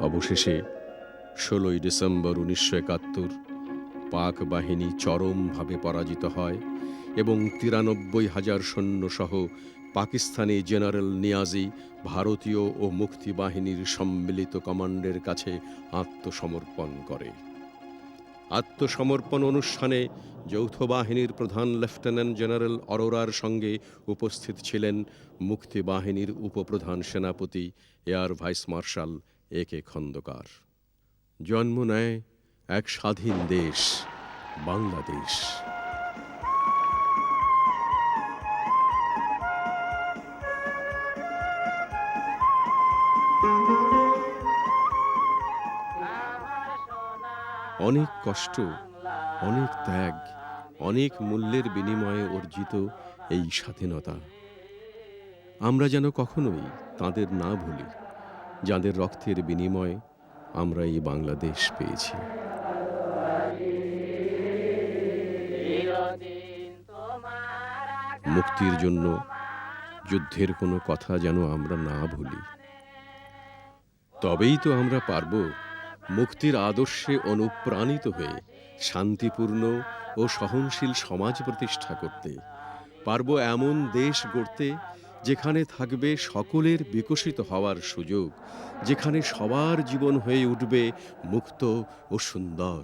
অবশেষে ১৬ই ডিসেম্বর ১৯৭১ পাক বাহিনী চরমভাবে পরাজিত হয় এবং ৯৩,০০০ সৈন্যসহ পাকিস্তানি জেনারেল নিয়াজি ভারতীয় ও মুক্তি বাহিনীর সম্মিলিত কমান্ডের কাছে আত্মসমর্পণ করে। আত্মসমর্পণ অনুষ্ঠানে যৌথ বাহিনীর প্রধান লেফটেন্যান্ট জেনারেল অরোরার সঙ্গে উপস্থিত ছিলেন মুক্তি বাহিনীর উপপ্রধান সেনাপতি air vice marshal A K Khandakar. জন্ম নেয় এক স্বাধীন দেশ, বাংলাদেশ। অনেক কষ্ট, অনেক ত্যাগ, অনেক মূল্যের বিনিময়ে অর্জিত এই স্বাধীনতা আমরা যেন কখনোই তাদের না ভুলি, যাদের রক্তের বিনিময়ে আমরা এই বাংলাদেশ পেয়েছি। মুক্তির জন্য যুদ্ধের কোনো কথা যেন আমরা না ভুলি। তবেই তো আমরা পারব মুক্তির আদর্শে অনুপ্রাণিত হয়ে শান্তিপূর্ণ ও সহনশীল সমাজ প্রতিষ্ঠা করতে, পারব এমন দেশ গড়তে যেখানে থাকবে সকলের বিকশিত হওয়ার সুযোগ, যেখানে সবার জীবন হয়ে উঠবে মুক্ত ও সুন্দর।